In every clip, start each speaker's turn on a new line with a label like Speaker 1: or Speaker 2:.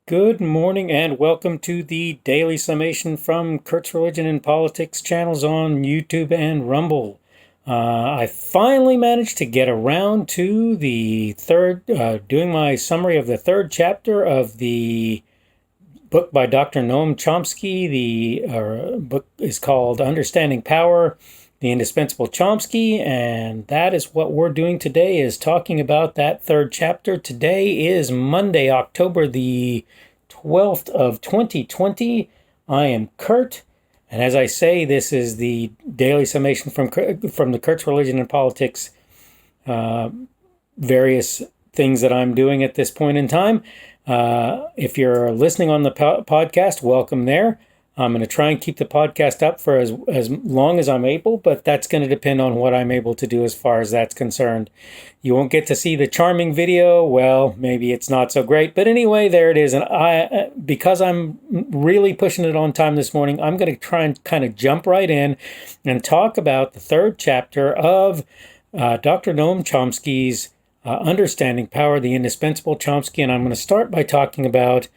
Speaker 1: Good morning and welcome to the Daily Summation from Kurt's Religion and Politics channels on YouTube and Rumble. I finally managed to get around to the doing my summary of the third chapter of the book by Dr. Noam Chomsky. The book is called Understanding Power, the Indispensable Chomsky, and that is what we're doing today, is talking about that third chapter. Today is Monday, October the 12th of 2020. I am Kurt, and as I say, this is the daily summation from the Kurt's Religion and Politics, various things that I'm doing at this point in time. If you're listening on the podcast, welcome there. I'm going to try and keep the podcast up for as long as I'm able, but that's going to depend on what I'm able to do as far as that's concerned. You won't get to see the charming video. Well, maybe it's not so great, but anyway, there it is. And because I'm really pushing it on time this morning, I'm going to try and kind of jump right in and talk about the third chapter of Dr. Noam Chomsky's Understanding Power, the Indispensable Chomsky. And I'm going to start by talking about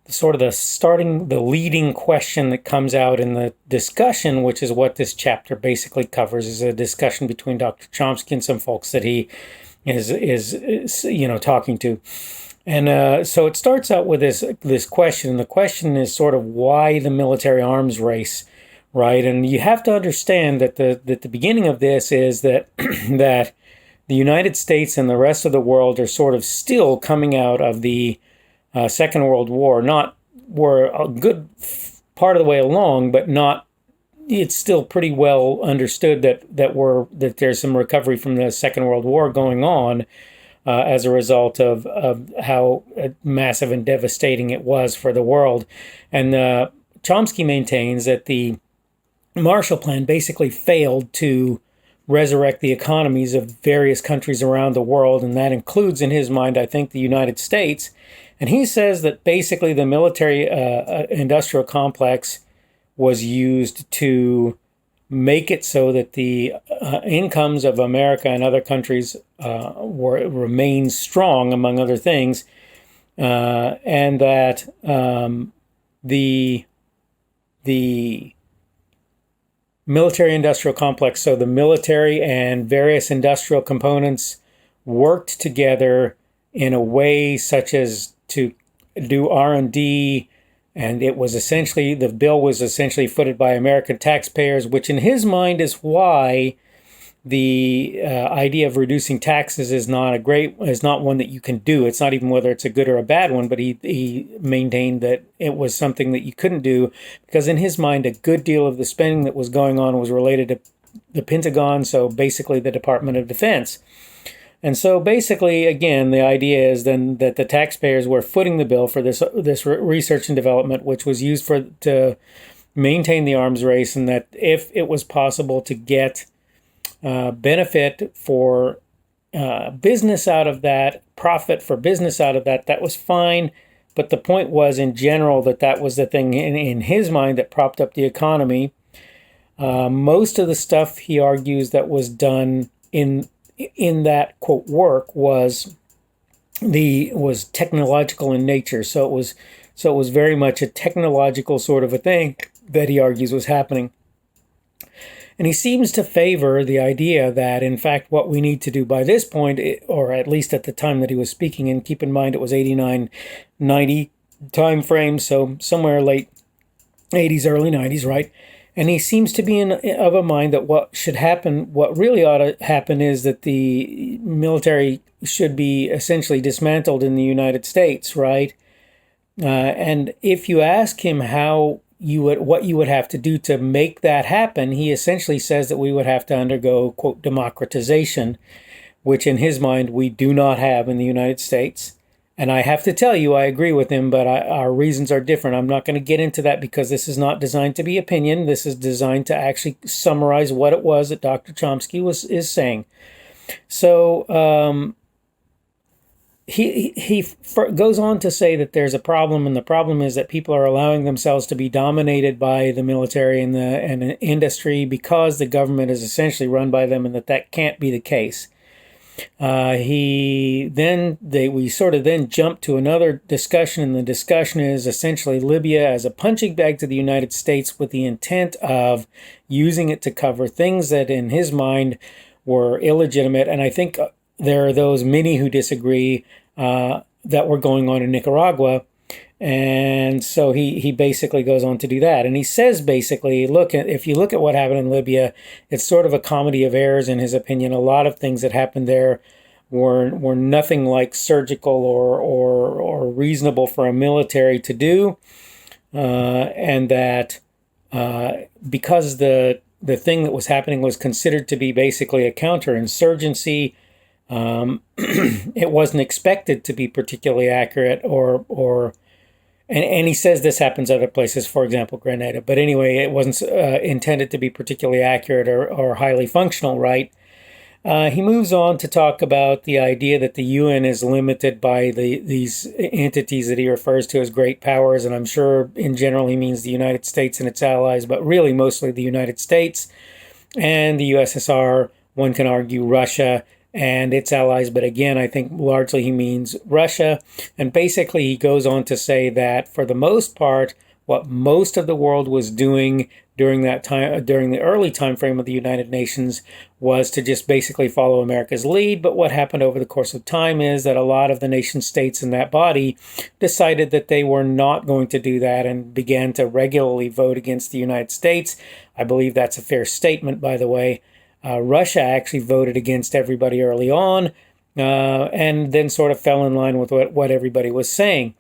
Speaker 1: the leading question that comes out in the discussion, which is what this chapter basically covers, is a discussion between Dr. Chomsky and some folks that he is talking to. And so it starts out with this question, and the question is sort of why the military arms race, right? And you have to understand that the beginning of this is that that the United States and the rest of the world are sort of still coming out of the Second World War. We're a good part of the way along, but not. It's still pretty well understood that there's some recovery from the Second World War going on as a result of how massive and devastating it was for the world. And Chomsky maintains that the Marshall Plan basically failed to resurrect the economies of various countries around the world, and that includes, in his mind, I think, the United States. And he says that basically the military industrial complex was used to make it so that the incomes of America and other countries remain strong, among other things, and that the military industrial complex, so the military and various industrial components worked together in a way such as to do R&D, and the bill was essentially footed by American taxpayers, which in his mind is why the idea of reducing taxes is not one that you can do. It's not even whether it's a good or a bad one, but he maintained that it was something that you couldn't do because in his mind a good deal of the spending that was going on was related to the Pentagon, so basically the Department of Defense. And so basically, again, the idea is then that the taxpayers were footing the bill for this research and development, which was used to maintain the arms race, and that if it was possible to get benefit for business out of that, profit for business out of that, that was fine. But the point was, in general, that was the thing in his mind that propped up the economy. Most of the stuff, he argues, that was done in that quote work was technological in nature. So it was very much a technological sort of a thing that he argues was happening. And he seems to favor the idea that, in fact, what we need to do by this point, or at least at the time that he was speaking, and keep in mind it was 89, 90 time frame, so somewhere late 80s, early 90s, right? And he seems to be of a mind that what really ought to happen is that the military should be essentially dismantled in the United States, right? And if you ask him what you would have to do to make that happen, he essentially says that we would have to undergo, quote, democratization, which in his mind we do not have in the United States. And I have to tell you, I agree with him, but our reasons are different. I'm not going to get into that because this is not designed to be opinion. This is designed to actually summarize what it was that Dr. Chomsky is saying. So he goes on to say that there's a problem, and the problem is that people are allowing themselves to be dominated by the military and the industry because the government is essentially run by them, and that can't be the case. We sort of then jump to another discussion, and the discussion is essentially Libya as a punching bag to the United States with the intent of using it to cover things that in his mind were illegitimate. And I think there are those many who disagree that were going on in Nicaragua. And so he basically goes on to do that. And he says basically, look, if you look at what happened in Libya, it's sort of a comedy of errors in his opinion. A lot of things that happened there were nothing like surgical or reasonable for a military to do. And that because the thing that was happening was considered to be basically a counterinsurgency, it wasn't expected to be particularly accurate and he says this happens other places, for example, Grenada. But anyway, it wasn't intended to be particularly accurate or highly functional, right? He moves on to talk about the idea that the UN is limited by these entities that he refers to as great powers. And I'm sure in general he means the United States and its allies, but really mostly the United States and the USSR, one can argue Russia, and its allies. But again, I think largely he means Russia. And basically he goes on to say that for the most part, what most of the world was doing during that time, during the early time frame of the United Nations, was to just basically follow America's lead. But what happened over the course of time is that a lot of the nation states in that body decided that they were not going to do that and began to regularly vote against the United States. I believe that's a fair statement, by the way. Russia actually voted against everybody early on and then sort of fell in line with what everybody was saying.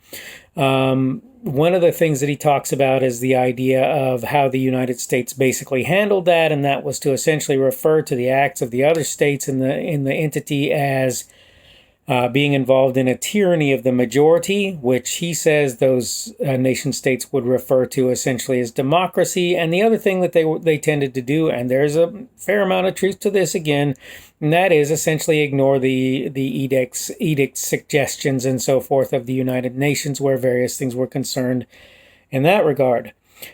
Speaker 1: One of the things that he talks about is the idea of how the United States basically handled that, and that was to essentially refer to the acts of the other states in the entity as being involved in a tyranny of the majority, which he says those nation states would refer to essentially as democracy. And the other thing that they tended to do, and there's a fair amount of truth to this again, and that is essentially ignore the edicts, suggestions, and so forth of the United Nations, where various things were concerned in that regard.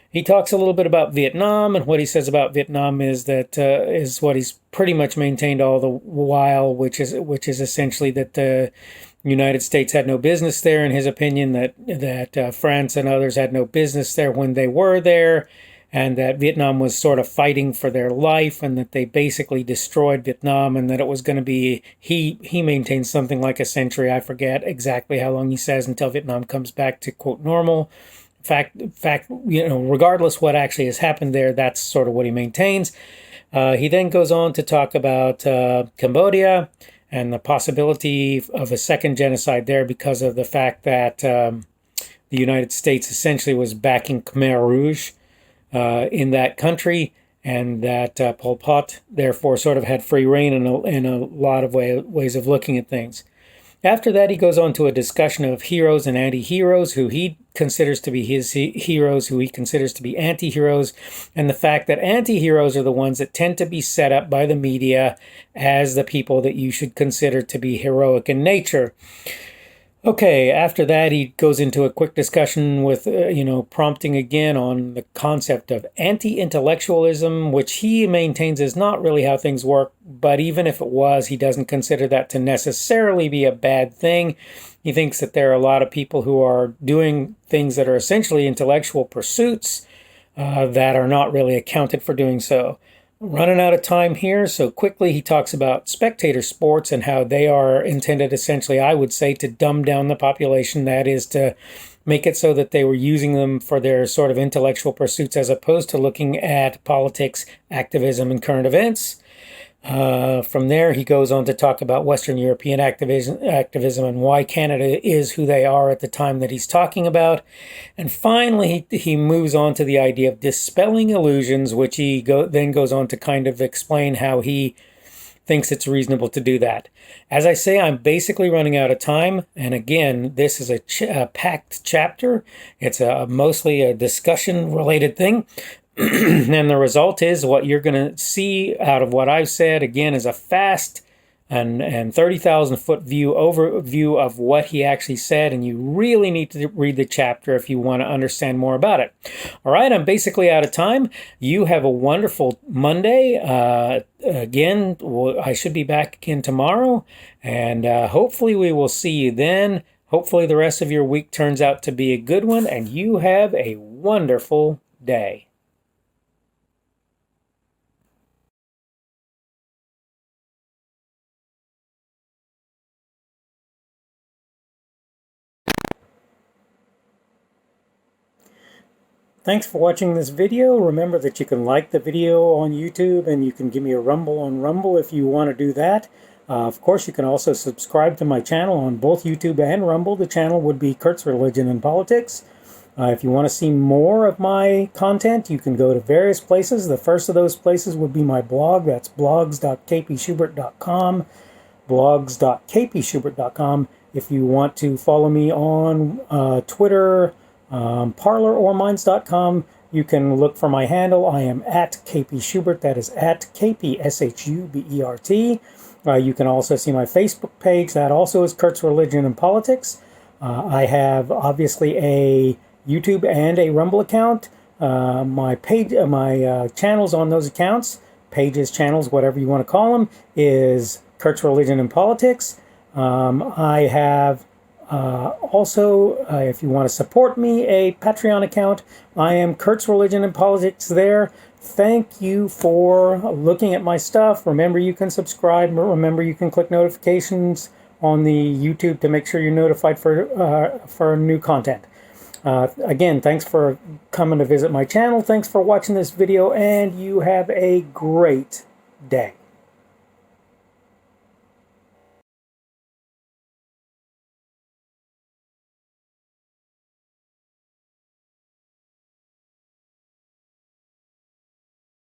Speaker 1: He talks a little bit about Vietnam, and what he says about Vietnam is that is what he's pretty much maintained all the while, which is essentially that the United States had no business there, in his opinion, that France and others had no business there when they were there, and that Vietnam was sort of fighting for their life, and that they basically destroyed Vietnam, and that it was going to be, he maintains something like a century, I forget exactly how long he says, until Vietnam comes back to, quote, normal. Fact, regardless what actually has happened there, that's sort of what he maintains. He then goes on to talk about Cambodia and the possibility of a second genocide there because of the fact that the United States essentially was backing Khmer Rouge in that country, and that Pol Pot therefore sort of had free reign in a lot of ways of looking at things. After that, he goes on to a discussion of heroes and anti-heroes, who he considers to be his heroes, who he considers to be anti-heroes, and the fact that anti-heroes are the ones that tend to be set up by the media as the people that you should consider to be heroic in nature. Okay, after that, he goes into a quick discussion with, prompting again on the concept of anti-intellectualism, which he maintains is not really how things work, but even if it was, he doesn't consider that to necessarily be a bad thing. He thinks that there are a lot of people who are doing things that are essentially intellectual pursuits that are not really accounted for doing so. Running out of time here, so quickly he talks about spectator sports and how they are intended essentially, I would say, to dumb down the population. That is, to make it so that they were using them for their sort of intellectual pursuits as opposed to looking at politics, activism, and current events. From there, he goes on to talk about Western European activism and why Canada is who they are at the time that he's talking about. And finally, he moves on to the idea of dispelling illusions, which he then goes on to kind of explain how he thinks it's reasonable to do that. As I say, I'm basically running out of time. And again, this is a packed chapter. It's mostly a discussion-related thing. And the result is what you're going to see out of what I've said, again, is a fast and 30,000 foot view overview of what he actually said, and you really need to read the chapter if you want to understand more about it. All right, I'm basically out of time. You have a wonderful Monday. Again, I should be back again tomorrow, and hopefully we will see you then. Hopefully the rest of your week turns out to be a good one, and you have a wonderful day. Thanks for watching this video. Remember that you can like the video on YouTube, and you can give me a rumble on Rumble if you want to do that. Of course, you can also subscribe to my channel on both YouTube and Rumble. The channel would be Kurt's Religion and Politics. If you want to see more of my content, you can go to various places. The first of those places would be my blog. That's blogs.kpschubert.com, blogs.kpschubert.com. If you want to follow me on Twitter, Parler or Minds.com, you can look for my handle. I am at kpschubert. That is at kpschubert. You can also see my Facebook page. That also is Kurt's Religion and Politics. I have obviously a YouTube and a Rumble account. My page, my channels on those accounts, pages, channels, whatever you want to call them, is Kurt's Religion and Politics. I have also, if you want to support me, a Patreon account. I am Kurt's Religion and Politics there. Thank you for looking at my stuff. Remember, you can subscribe. Remember, you can click notifications on the YouTube to make sure you're notified for new content. Again, thanks for coming to visit my channel. Thanks for watching this video, and you have a great day.